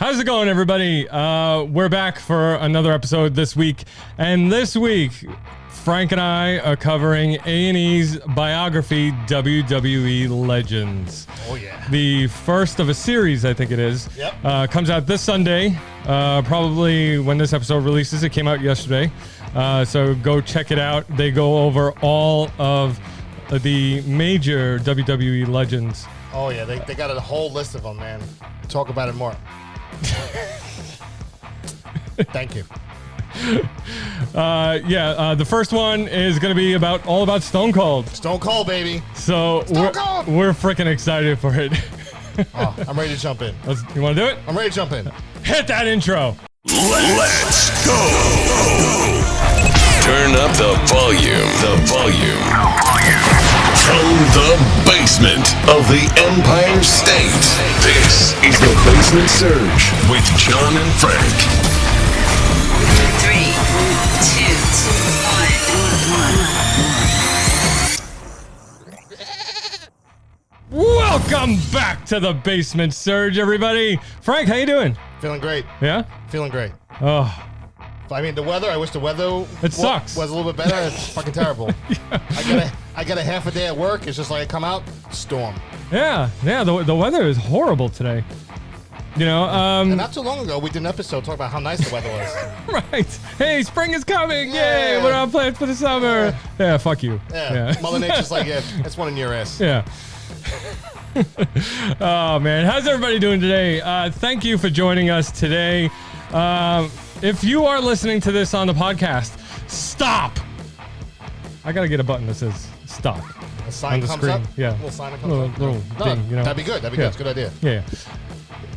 How's it going, everybody? We're back for another episode this week. And this week, Frank and I are covering A&E's biography, WWE Legends. Oh, yeah. The first of a series, I think it is. Yep. Comes out this Sunday. Probably when this episode releases. It came out yesterday. So go check it out. They go over all of the major WWE Legends. Oh, yeah. They got a whole list of them, man. Talk about it more. Thank you. The first one is going to be all about Stone Cold. Stone Cold, baby. So we're freaking excited for it. Oh, I'm ready to jump in. You want to do it? I'm ready to jump in. Hit that intro. Let's go. Turn up the volume. From the basement of the Empire State, this is the Basement Surge with John and Frank. 3, 2, 1. Welcome back to the Basement Surge, everybody. Frank, how you doing? Feeling great. Yeah? Feeling great. Oh, I mean, the weather, I wish the weather sucks. was a little bit better. It's fucking terrible. I got a half a day at work. It's just like I come out, storm. yeah. The weather is horrible today. You know, And not too long ago, we did an episode talking about how nice the weather was. right. Hey, spring is coming. Yeah. Yay. What are our plans for the summer? Yeah, fuck you. Yeah. Mother Nature's like, yeah, that's one in your ass. Yeah. Oh, man. How's everybody doing today? Thank you for joining us today. If you are listening to this on the podcast, stop. I got to get a button that says stop. A sign on the comes screen. up? Yeah. A little sign that comes up? Little No, ding, you know. That'd be good. That'd be good. It's a good idea. Yeah.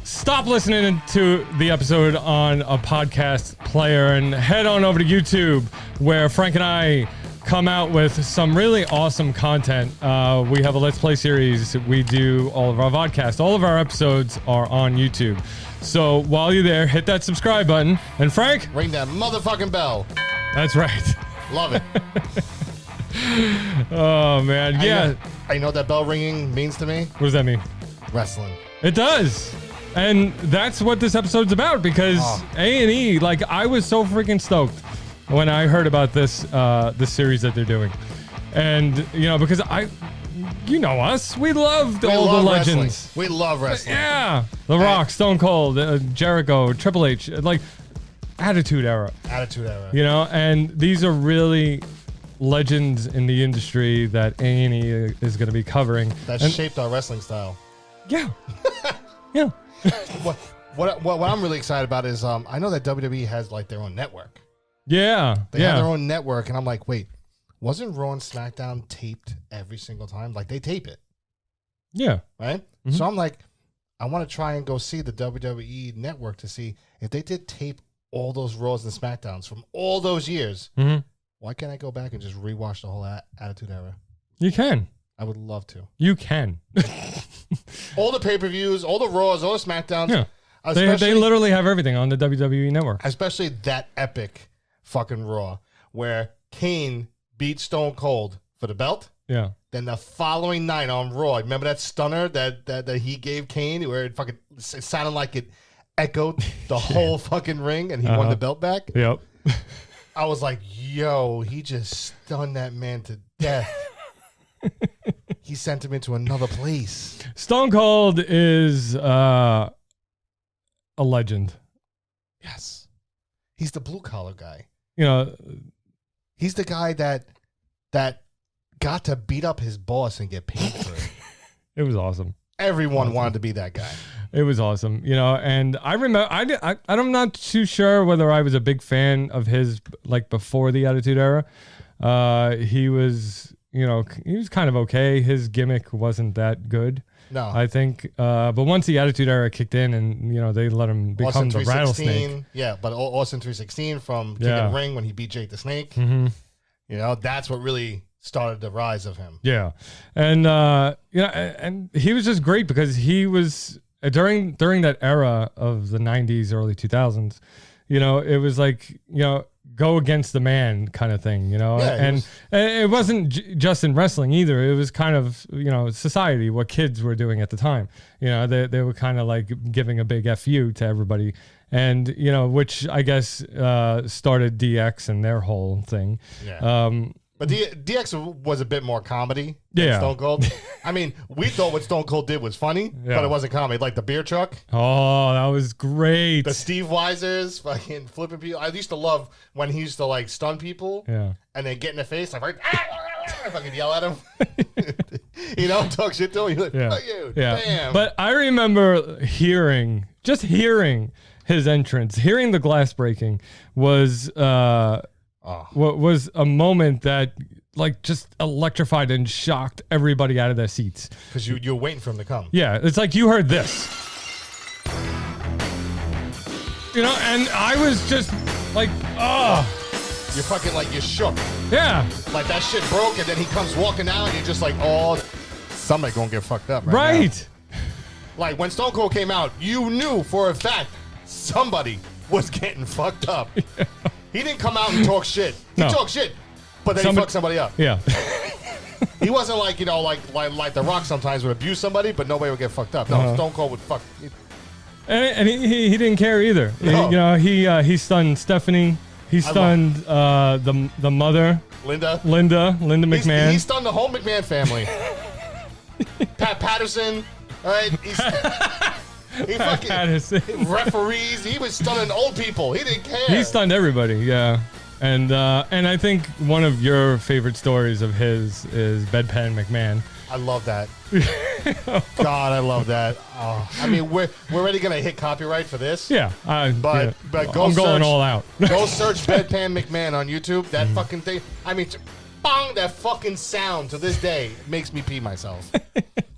Stop listening to the episode on a podcast player and head on over to YouTube, where Frank and I come out with some really awesome content. We have a Let's Play series. We do all of our vodcasts. All of our episodes are on YouTube. So while you're there, hit that subscribe button. And Frank? Ring that motherfucking bell. That's right. Love it. Oh, man. Yeah. I know what that bell ringing means to me. What does that mean? Wrestling. It does. And that's what this episode's about, because A&E, like, I was so freaking stoked when I heard about this series that they're doing. And, you know, because you know us, we love the legends. Wrestling. We love wrestling. Yeah. The Rock, Stone Cold, Jericho, Triple H, like, Attitude Era. Attitude Era. You know, and these are really legends in the industry that A&E is going to be covering. That shaped our wrestling style. Yeah. Yeah. What I'm really excited about is I know that WWE has like their own network. Yeah. They have their own network, and I'm like, wait, wasn't Raw and SmackDown taped every single time? Like, they tape it. Yeah. Right? Mm-hmm. So I'm like, I want to try and go see the WWE network to see if they did tape all those Raws and SmackDowns from all those years. Mm-hmm. Why can't I go back and just rewatch the whole Attitude Era? You can. I would love to. You can. All the pay-per-views, all the Raws, all the SmackDowns. Yeah. They literally have everything on the WWE network. Especially that epic fucking Raw where Kane beat Stone Cold for the belt. Yeah. Then the following night on Raw, remember that stunner that he gave Kane where it sounded like it echoed the whole fucking ring and he won the belt back? Yep. I was like, yo, he just stunned that man to death. He sent him into another place. Stone Cold is a legend. Yes. He's the blue collar guy. You know, he's the guy that got to beat up his boss and get paid for it. It was awesome. Everyone wanted to be that guy. It was awesome, you know, and I remember, I'm not too sure whether I was a big fan of his, like, before the Attitude Era. He was, you know, he was kind of okay. His gimmick wasn't that good. No. I think, but once the Attitude Era kicked in and, you know, they let him become the Rattlesnake. Yeah, but Austin 316 from King of the Ring when he beat Jake the Snake. Mm-hmm. You know, that's what really started the rise of him. Yeah. And, you know, and he was just great because he was, during that era of the 90s, early 2000s, you know, it was like, you know, go against the man kind of thing, you know? Yeah, and it wasn't just in wrestling either. It was kind of, you know, society, what kids were doing at the time. You know, they were kind of like giving a big FU to everybody. And, you know, which I guess started DX and their whole thing. Yeah. But DX was a bit more comedy than Stone Cold. I mean, we thought what Stone Cold did was funny, but it wasn't comedy. Like the beer truck. Oh, that was great. The Steve Weisers, fucking flipping people. I used to love when he used to like stun people. Yeah. And then get in the face, like, fucking yell at him. You know, talk shit to him. You're like, fuck you. Yeah. Damn. But I remember hearing his entrance, hearing the glass breaking was what was a moment that like just electrified and shocked everybody out of their seats. Because you're waiting for him to come. Yeah, it's like you heard this. You know, and I was just like, oh. You're fucking like, you're shook. Yeah. Like that shit broke and then he comes walking out and you're just like, oh, somebody gonna get fucked up right now. Like when Stone Cold came out, you knew for a fact somebody was getting fucked up. Yeah. He didn't come out and talk shit. He talked shit, but then he fucked somebody up. Yeah. He wasn't like, you know, like The Rock sometimes would abuse somebody, but nobody would get fucked up. No, Stone Cold would fuck. And he didn't care either. No. You know, he stunned Stephanie. He stunned the mother. Linda McMahon. He stunned the whole McMahon family. Pat Patterson. All right. He fucking referees. He was stunning old people. He didn't care. He stunned everybody. Yeah. And I think one of your favorite stories of his is Bedpan McMahon. I love that. God, I love that. Oh, I mean, we're already gonna hit copyright for this. Yeah, but go I'm going all out. Go search Bedpan McMahon on YouTube. That fucking thing. I mean, bong! That fucking sound to this day makes me pee myself.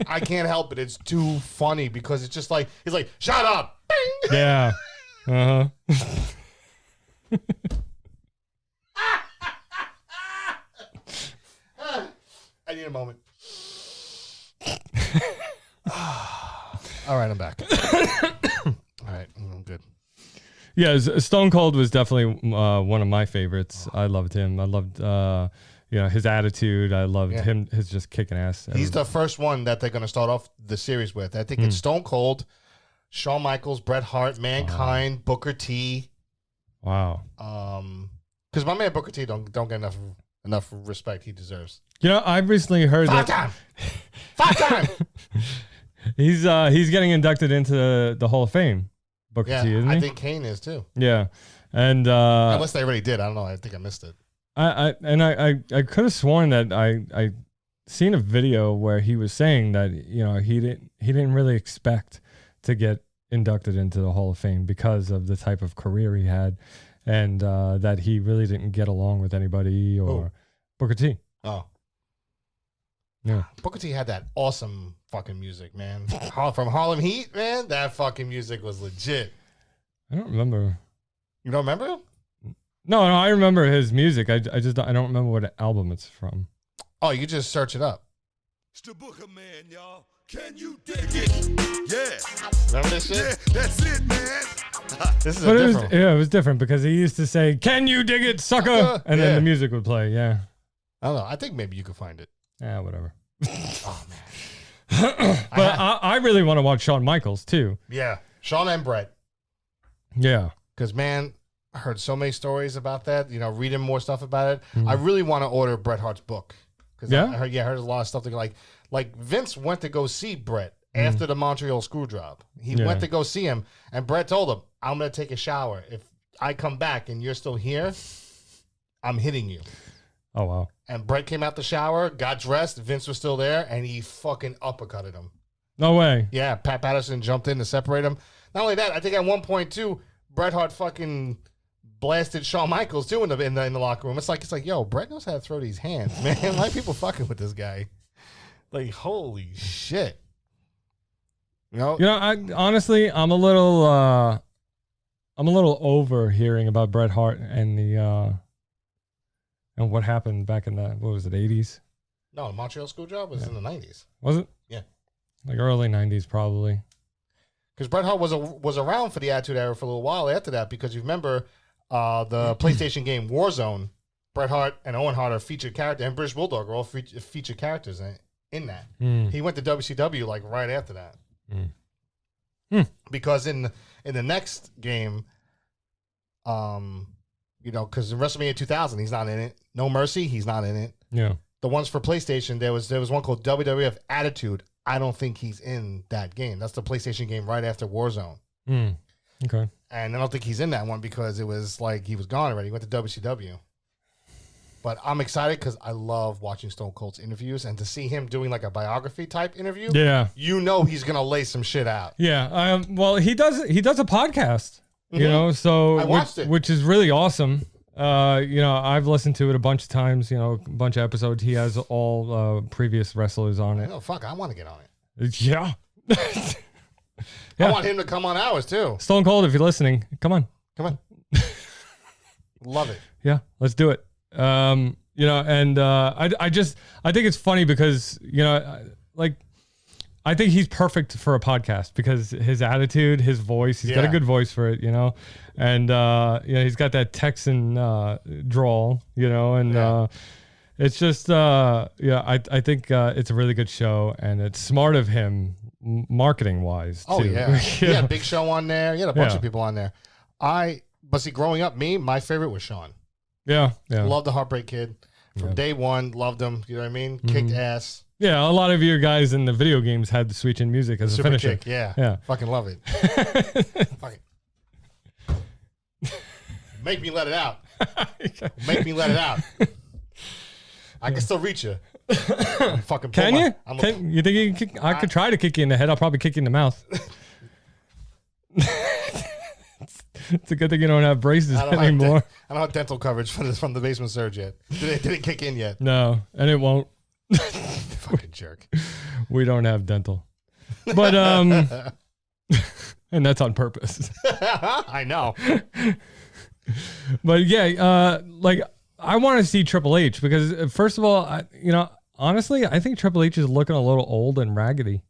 I can't help it. It's too funny because it's just like he's like, "Shut up!" Bing! Yeah. I need a moment. All right, I'm back. All right, I'm good. Yeah, Stone Cold was definitely one of my favorites. I loved him. I loved his attitude. I loved him. His just kicking ass. He's the first one that they're going to start off the series with. I think it's Stone Cold, Shawn Michaels, Bret Hart, Mankind, Booker T. Wow. Because my man Booker T don't get enough respect he deserves. You know, I've recently heard Five time. He's getting inducted into the Hall of Fame. Booker T, isn't he? I think Kane is too. Yeah, and unless they already did, I don't know. I think I missed it. I could have sworn that I seen a video where he was saying that he didn't really expect to get inducted into the Hall of Fame because of the type of career he had, and that he really didn't get along with anybody or Booker T. Oh. Yeah. Booker T had that awesome fucking music, man. From Harlem Heat, man, that fucking music was legit. I don't remember. You don't remember? No, I remember his music. I don't remember what album it's from. Oh, you just search it up. It's the Booker Man, y'all. Can you dig it? Yeah. Remember this shit? Yeah, that's it, man. This is different. It was different because he used to say, "Can you dig it, sucker?" And then the music would play. Yeah. I don't know. I think maybe you could find it. Yeah, whatever. Oh man. But I really want to watch Shawn Michaels too. Yeah, Shawn and Bret. Yeah. Because man, I heard so many stories about that. You know, reading more stuff about it. I really want to order Bret Hart's book. Because I heard a lot of stuff that like Vince went to go see Bret after the Montreal screw job. He went to go see him, and Bret told him, "I'm gonna take a shower. If I come back and you're still here, I'm hitting you." Oh wow. And Bret came out the shower, got dressed. Vince was still there, and he fucking uppercutted him. No way. Yeah, Pat Patterson jumped in to separate him. Not only that, I think at one point too, Bret Hart fucking blasted Shawn Michaels too in the locker room. It's like, yo, Bret knows how to throw these hands, man. Why are people fucking with this guy? Like, holy shit. You know, honestly, I'm a little over hearing about Bret Hart and and what happened back in the, what was it, 80s? No, the Montreal screw job was in the 90s. Was it? Yeah. Like early 90s, probably. Because Bret Hart was around for the Attitude Era for a little while after that, because you remember the PlayStation game Warzone, Bret Hart and Owen Hart are featured characters, and British Bulldog are all featured characters in that. He went to WCW like right after that. Because in the next game, because in WrestleMania 2000 he's not in it. No Mercy, he's not in it. Yeah. The ones for PlayStation, there was one called WWF Attitude. I don't think he's in that game. That's the PlayStation game right after Warzone. Okay. And I don't think he's in that one because it was like he was gone already. He went to WCW. But I'm excited because I love watching Stone Cold's interviews, and to see him doing like a biography type interview, he's gonna lay some shit out. Yeah. Well, he does a podcast, so I watched it, which is really awesome. I've listened to it a bunch of times. A bunch of episodes. He has all previous wrestlers on it. Oh fuck, I want to get on it. Yeah. I want him to come on ours too. Stone Cold, if you're listening, come on. Love it. Yeah, let's do it. I think it's funny because, I think he's perfect for a podcast because his attitude, his voice, he's got a good voice for it, and, he's got that Texan, drawl, it's just, I think, it's a really good show, and it's smart of him marketing wise. Oh too. yeah. He had Big Show on there. He had a bunch of people on there. But see, growing up, my favorite was Shawn. Yeah. Loved the Heartbreak Kid from day one. Loved him. You know what I mean? Kicked ass. Yeah, a lot of you guys in the video games had the switch in music as a Super finisher. kick. Yeah. Fucking love it. Fuck it. Make me let it out. Make me let it out. I can still reach you. Fucking can you? You think you can kick? I could try to kick you in the head. I'll probably kick you in the mouth. It's a good thing you don't have braces anymore. I don't have dental coverage from the basement surge yet. It didn't kick in yet. No, and it won't. Fucking jerk. We don't have dental. But and that's on purpose. I know. But yeah, I want to see Triple H because first of all, honestly, I think Triple H is looking a little old and raggedy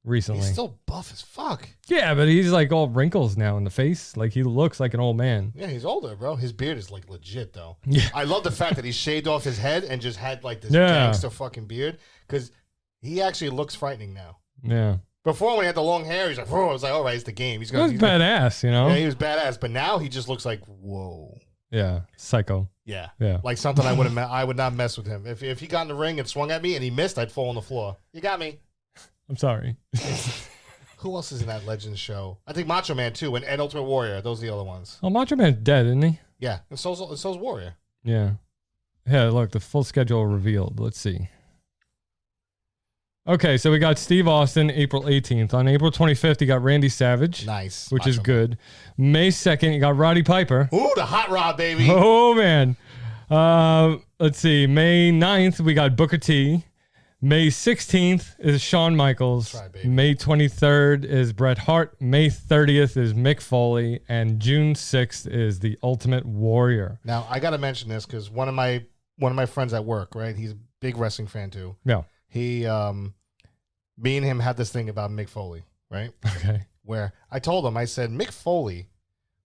recently. He's still buff as fuck. Yeah, but he's like all wrinkles now in the face. Like he looks like an old man. Yeah, he's older, bro. His beard is like legit though. Yeah. I love the fact that he shaved off his head and just had like this gangster fucking beard because he actually looks frightening now. Yeah. Before when he had the long hair, he's like, "Whoa!" I was like, "All right, it's the game." He's badass, Yeah, he was badass, but now he just looks like, "Whoa." Yeah, psycho. Yeah. Yeah. Like something I would not mess with him. If he got in the ring and swung at me and he missed, I'd fall on the floor. You got me. I'm sorry. Who else is in that Legends show? I think Macho Man too, and Ultimate Warrior. Those are the other ones. Oh, Macho Man's dead, isn't he? Yeah, and so's Warrior. Yeah. Yeah, look, the full schedule revealed. Let's see. Okay, so we got Steve Austin April 18th. On April 25th, you got Randy Savage. Nice. Which is good. May 2nd, you got Roddy Piper. Ooh, the hot rod, baby. Oh, man. Let's see. May 9th, we got Booker T. May 16th is Shawn Michaels. That's right, baby. May 23rd is Bret Hart. May 30th is Mick Foley. And June 6th is The Ultimate Warrior. Now, I got to mention this because one of my friends at work, right? He's a big wrestling fan too. Yeah. He, me and him had this thing about Mick Foley, right? Okay. Where I told him, I said, Mick Foley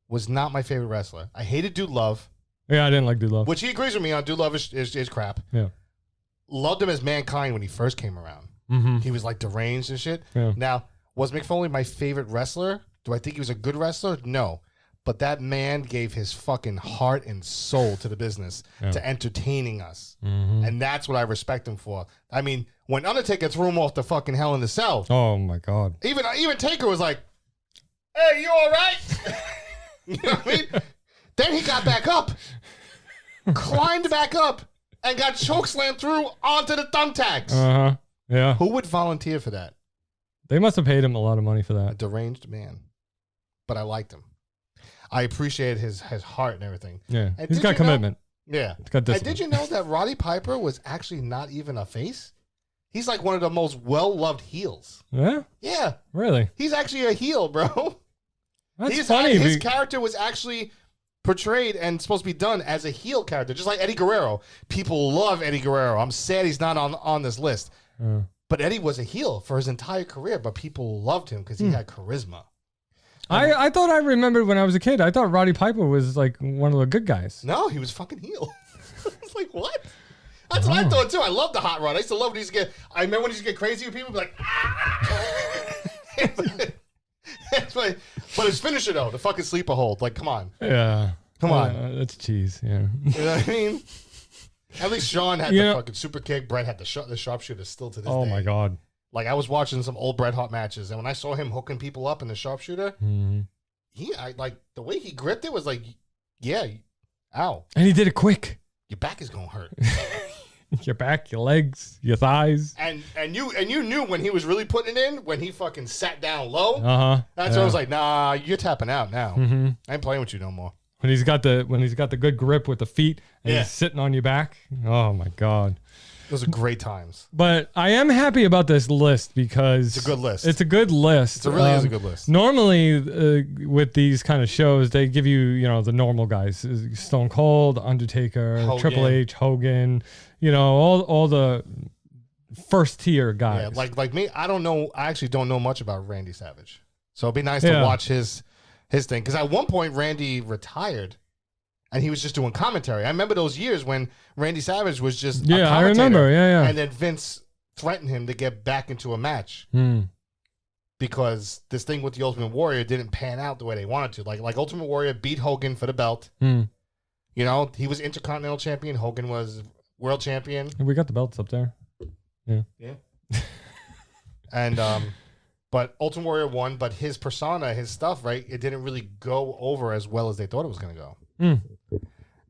was not my favorite wrestler. I hated Dude Love. Yeah, I didn't like Dude Love. Which he agrees with me on. Dude Love is crap. Yeah. Loved him as Mankind when he first came around. Mm-hmm. He was like deranged and shit. Yeah. Now, was Mick Foley my favorite wrestler? Do I think he was a good wrestler? No. But that man gave his fucking heart and soul to the business, to entertaining us. Mm-hmm. And that's what I respect him for. I mean, when Undertaker threw him off the fucking Hell in the Cell, oh my God. Even Taker was like, "Hey, you all right?" You know what I mean? Then he got back up, climbed back up, and got chokeslammed through onto the thumbtacks. Uh-huh. Yeah. Who would volunteer for that? They must have paid him a lot of money for A that. deranged man. But I liked him. I appreciated his heart and everything. Yeah. And He's got commitment. Yeah. He's got discipline. And did you know that Roddy Piper was actually not even a face? He's like one of the most well-loved heels. Yeah? Yeah. Really? He's actually a heel, bro. That's funny. His character was actually portrayed and supposed to be done as a heel character, just like Eddie Guerrero. People love Eddie Guerrero. I'm sad he's not on this list. But Eddie was a heel for his entire career, but people loved him because he had charisma. I thought I remembered when I was a kid. I thought Roddy Piper was like one of the good guys. No, he was fucking heel. It's like, what? That's what I thought too. I love the hot rod. I used to love when he used to get. I remember when he used to get crazy with people, be like, but his finisher though, the fucking sleeper hold. Like, come on. Yeah. Come on. That's cheese. Yeah. You know what I mean? At least Sean had the fucking super kick. Brett had the sharpshooter still to this day. Oh my God. Like, I was watching some old Bret Hart matches, and when I saw him hooking people up in the sharpshooter, like the way he gripped it was like, yeah, ow. And he did it quick. Your back is gonna hurt. Your back, your legs, your thighs. And you knew when he was really putting it in, when he fucking sat down low. That's when I was like, nah, you're tapping out now. I ain't playing with you no more. When he's got the good grip with the feet and he's sitting on your back. Oh my God. Those are great times. But I am happy about this list because it's a good list. It's a good list. It really is a good list. Normally, with these kind of shows, they give you, the normal guys: Stone Cold, Undertaker, Hogan. Triple H, Hogan. All the first tier guys. Yeah, like me, I don't know. I actually don't know much about Randy Savage, so it'd be nice to watch his thing. Because at one point, Randy retired. And he was just doing commentary. I remember those years when Randy Savage was just a commentator. I remember. Yeah. And then Vince threatened him to get back into a match because this thing with the Ultimate Warrior didn't pan out the way they wanted to. Like Ultimate Warrior beat Hogan for the belt. He was Intercontinental Champion. Hogan was World Champion. We got the belts up there. Yeah. And but Ultimate Warrior won. But his persona, his stuff, right? It didn't really go over as well as they thought it was going to go.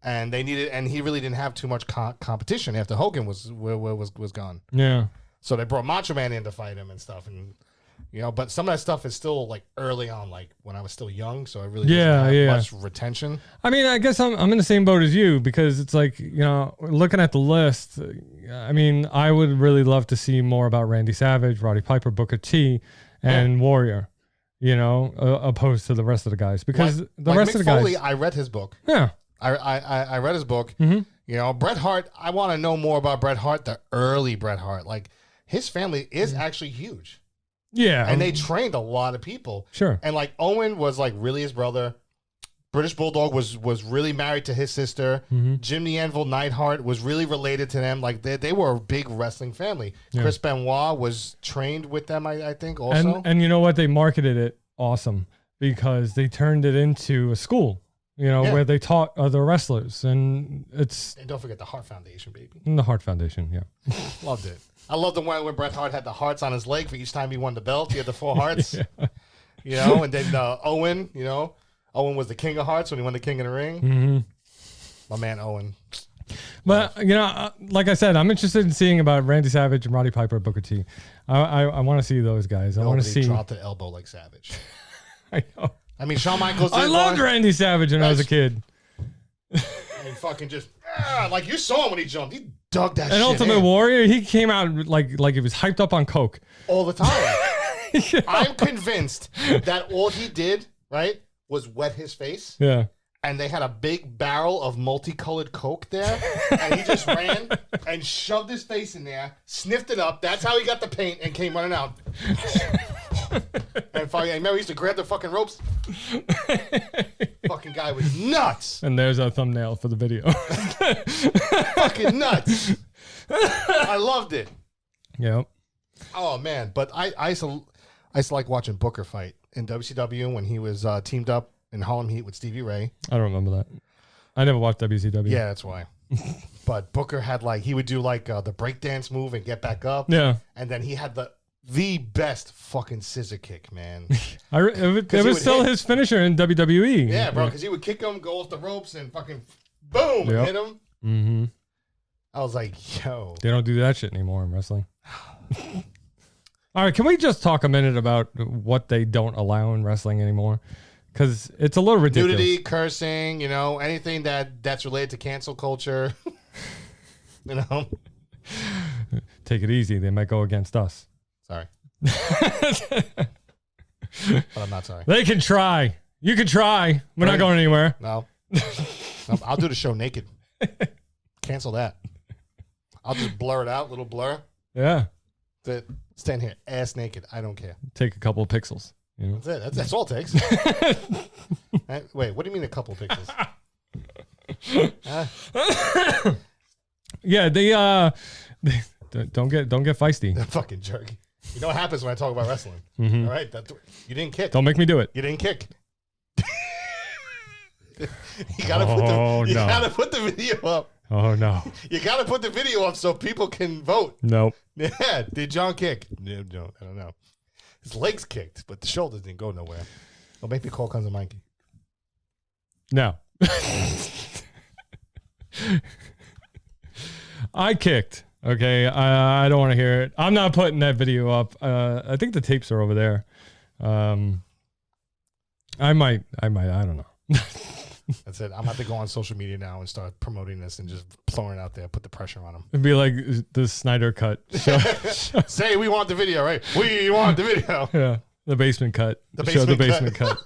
And he really didn't have too much competition after Hogan was gone. Yeah. So they brought Macho Man in to fight him and stuff, and but some of that stuff is still like early on, like when I was still young, so I really didn't have much retention. I mean, I guess I'm in the same boat as you because it's like looking at the list. I mean, I would really love to see more about Randy Savage, Roddy Piper, Booker T, and Warrior. Opposed to the rest of the guys because the rest Mick of the guys. Foley, I read his book. Yeah, I read his book. Bret Hart. I want to know more about Bret Hart, the early Bret Hart. Like his family is actually huge. Yeah, and they trained a lot of people. Sure, and like Owen was like really his brother. British Bulldog was really married to his sister. Jim the Anvil Neidhart was really related to them. Like they were a big wrestling family. Yeah. Chris Benoit was trained with them, I think, also. And you know what? They marketed it awesome because they turned it into a school, where they taught other wrestlers. And don't forget the Hart Foundation, baby. The Hart Foundation, yeah. Loved it. I loved the one when Bret Hart had the hearts on his leg for each time he won the belt. He had the 4 hearts. And then Owen, Owen was the King of Hearts when he won the King of the Ring. My man Owen. But like I said, I'm interested in seeing about Randy Savage and Roddy Piper, Booker T. I want to see those guys. I want to see. Dropped the elbow like Savage. I know. I mean, Shawn Michaels. I loved Randy Savage when I was a kid. And fucking just like you saw him when he jumped. He dug that. And shit Ultimate in. Warrior, he came out like he was hyped up on coke all the time. I'm convinced that all he did was wet his face. Yeah. And they had a big barrel of multicolored Coke there. And he just ran and shoved his face in there, sniffed it up. That's how he got the paint and came running out. And fucking, I remember he used to grab the fucking ropes. Fucking guy was nuts. And there's our thumbnail for the video. Fucking nuts. I loved it. Yep. Oh, man. But I used to like watching Booker fight in WCW when he was teamed up in Harlem Heat with Stevie Ray. I don't remember that. I never watched WCW. Yeah, that's why. But Booker had he would do the breakdance move and get back up. Yeah. And then he had the best fucking scissor kick, man. It was still his finisher in WWE. Yeah, bro, because he would kick him, go off the ropes, and fucking boom, and hit him. Mm-hmm. I was like, yo. They don't do that shit anymore in wrestling. All right, can we just talk a minute about what they don't allow in wrestling anymore? Because it's a little ridiculous. Nudity, cursing, anything that's related to cancel culture. Take it easy. They might go against us. Sorry. But I'm not sorry. They can try. You can try. We're not going anywhere. No. I'll do the show naked. Cancel that. I'll just blur it out, little blur. Yeah. Stand here, ass naked. I don't care. Take a couple of pixels. You know? That's it. That's all it takes. Wait, what do you mean a couple pixels? Yeah, they don't get feisty. Fucking jerk. You know what happens when I talk about wrestling? Mm-hmm. All right, you didn't kick. Don't make me do it. You didn't kick. You gotta put the video up. Oh no. You gotta put the video up so people can vote. Nope. Yeah. Did John kick? No, I don't know. His legs kicked, but the shoulders didn't go nowhere. Don't make me call Cousin Mikey. No. I kicked. Okay. I don't want to hear it. I'm not putting that video up. I think the tapes are over there. I might. I don't know. That's it. I'm about to go on social media now and start promoting this and just throwing it out there. Put the pressure on them. It'd be like the Snyder cut. Say we want the video, right? We want the video. Yeah. The basement cut. Show the basement cut.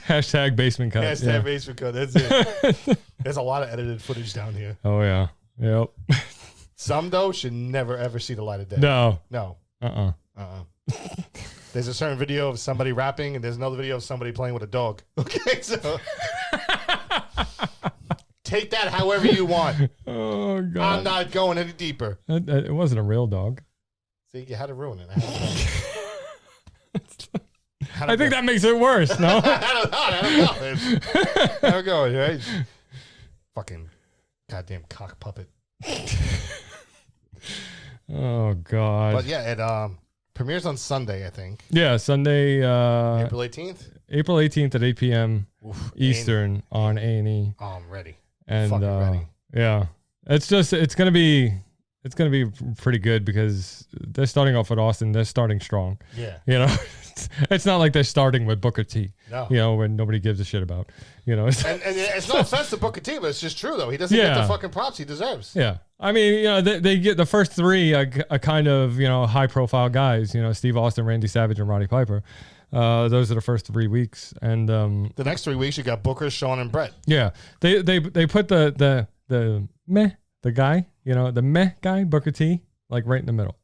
Hashtag basement cut. Hashtag basement cut. That's it. There's a lot of edited footage down here. Oh yeah. Yep. Some though should never ever see the light of day. No. No. There's a certain video of somebody rapping, and there's another video of somebody playing with a dog. Okay, so take that however you want. Oh God. I'm not going any deeper. It wasn't a real dog. See, you had to ruin it. I think that makes it worse. No. I don't know. There we go. Right? Fucking goddamn cock puppet. Oh God. But yeah, it premieres on Sunday, I think. Yeah, Sunday. April 18th. April 18th at 8 p.m. Oof, Eastern on A&E. Oh, I'm ready. And Fucking ready. yeah, it's gonna be pretty good because they're starting off with Austin. They're starting strong. Yeah. You know, it's not like they're starting with Booker T. No. You know, when nobody gives a shit about. You know, and it's no offense to Booker T, but it's just true though. He doesn't get the fucking props he deserves. Yeah. I mean, you know, they get the first three a kind of, you know, high profile guys, you know, Steve Austin, Randy Savage, and Roddy Piper. Those are the first 3 weeks. And the next 3 weeks you got Booker, Sean, and Bret. Yeah. They put the guy, you know, the meh guy, Booker T, like right in the middle.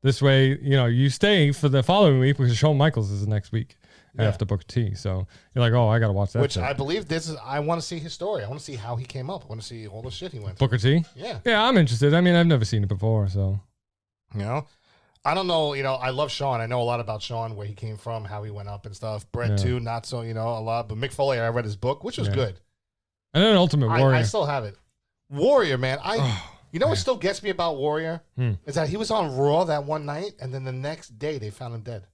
This way, you know, you stay for the following week because Shawn Michaels is the next week after Booker T. So you're like, oh, I got to watch that. Which I believe I want to see his story. I want to see how he came up. I want to see all the shit he went through. Booker T? Yeah. Yeah, I'm interested. I mean, I've never seen it before, so. You know? I don't know, you know, I love Sean. I know a lot about Sean, where he came from, how he went up and stuff. Bret too, not so, you know, a lot. But Mick Foley, I read his book, which was good. And then Ultimate Warrior. I still have it. Warrior, man. You know what still gets me about Warrior? Is that he was on Raw that one night, and then the next day they found him dead.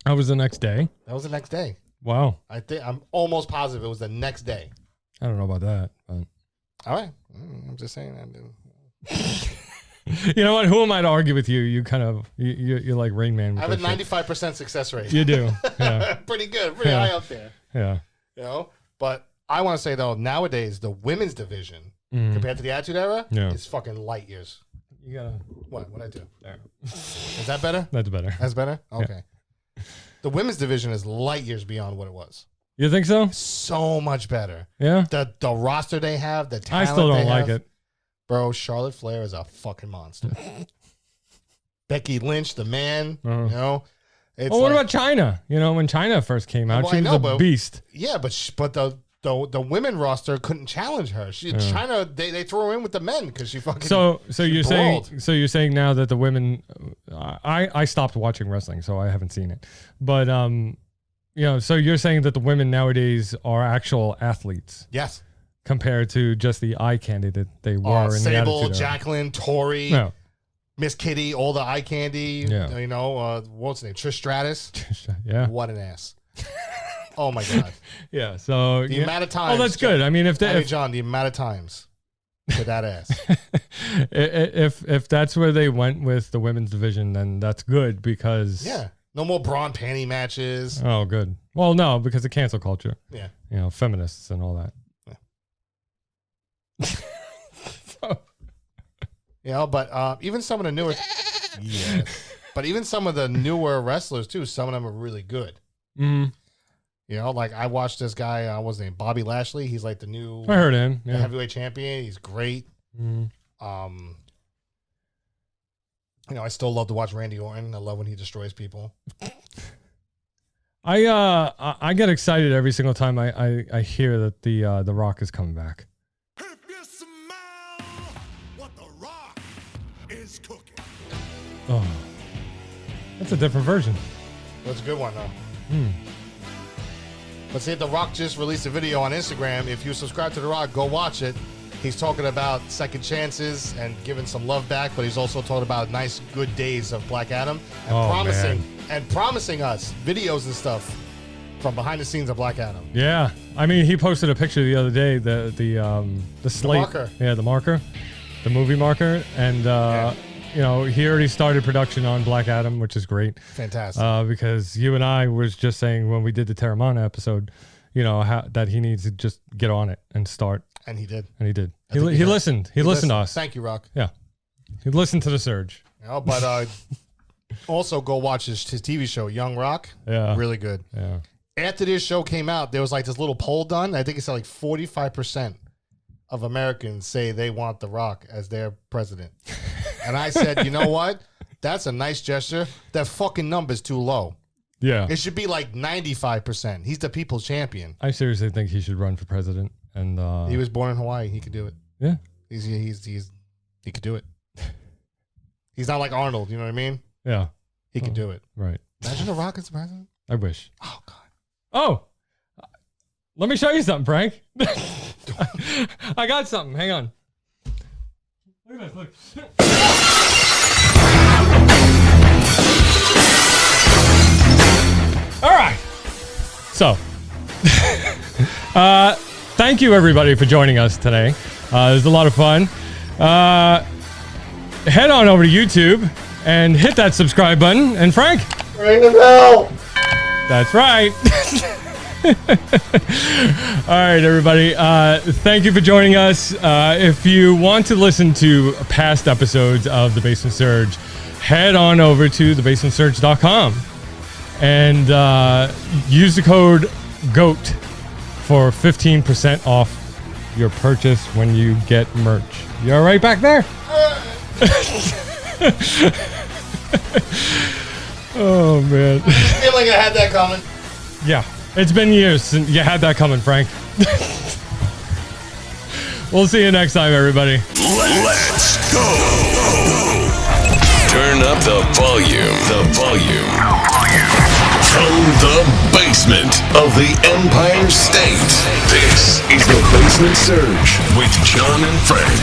That was the next day? That was the next day. Wow. I'm almost positive it was the next day. I don't know about that. But. All right. I'm just saying that. You know what? Who am I to argue with you? You kind of, you're like Rain Man. I have a 95% success rate. You do. Yeah. Pretty good. Pretty high up there. Yeah. You know? But I want to say, though, nowadays, the women's division, compared to the Attitude Era, is fucking light years. You gotta. What'd I do? There. Is that better? That's better. That's better? Okay. Yeah. The women's division is light years beyond what it was. You think so? So much better. Yeah. The roster they have, the talent I still don't like have. it. Bro, Charlotte Flair is a fucking monster. Becky Lynch, the man, you know. It's what about China? You know, when China first came out, she was a beast. Yeah, but the women roster couldn't challenge her. China, they throw her in with the men because she fucking. So you're saying now that the women, I stopped watching wrestling, so I haven't seen it. But you know, so you're saying that the women nowadays are actual athletes. Yes. Compared to just the eye candy that they were in Sable, the Attitude Jacqueline, Tori, Miss Kitty, all the eye candy. Yeah. You know, what's her name? Trish Stratus. Yeah. What an ass. Oh my God. Yeah. So the amount of times. Oh, that's good. I mean, John, the amount of times for that ass. if that's where they went with the women's division, then that's good because no more bra and panty matches. Oh, good. Well, no, because of cancel culture. Yeah. You know, feminists and all that. You know, but even some of the newer, but even some of the newer wrestlers too. Some of them are really good. Mm-hmm. You know, like I watched this guy. What's his name? Bobby Lashley. He's like the new. I heard him. Yeah. Heavyweight champion. He's great. Mm-hmm. You know, I still love to watch Randy Orton. I love when he destroys people. I get excited every single time I hear that the Rock is coming back. If you smell what the Rock is cooking. Oh, that's a different version. That's a good one, though. But see, The Rock just released a video on Instagram. If you subscribe to The Rock, go watch it. He's talking about second chances and giving some love back, but he's also talking about nice, good days of Black Adam and promising us videos and stuff from behind the scenes of Black Adam. Yeah, I mean, he posted a picture the other day, the slate, marker. Yeah, the marker, the movie marker, and you know, he already started production on Black Adam, which is great. Fantastic. Because you and I was just saying when we did the Terramana episode, you know, that he needs to just get on it and start. And he did. And he did. He listened. He listened to us. Thank you, Rock. Yeah. He listened to the surge. Yeah, but also go watch his TV show, Young Rock. Yeah. Really good. Yeah. After this show came out, there was like this little poll done. I think it said like 45% of Americans say they want The Rock as their president. And I said, you know what? That's a nice gesture. That fucking number's too low. Yeah. It should be like 95%. He's the people's champion. I seriously think he should run for president. And he was born in Hawaii. He could do it. Yeah. He could do it. He's not like Arnold. You know what I mean? Yeah. He could do it. Right. Imagine The Rock as the president. I wish. Oh, God. Oh, let me show you something, Frank. I got something. Hang on. Look at this. Look. All right. So, thank you everybody for joining us today. It was a lot of fun. Head on over to YouTube and hit that subscribe button. And Frank, Ring the bell. that's right. All right, everybody. Thank you for joining us. If you want to listen to past episodes of The Basement Surge, head on over to thebasementsurge.com and use the code GOAT for 15% off your purchase when you get merch. You all right back there? Oh, man. I feel like I had that coming. Yeah. It's been years since you had that coming, Frank. We'll see you next time, everybody. Let's go. Turn up the volume. From the basement of the Empire State, this is the Basement Surge with John and Frank.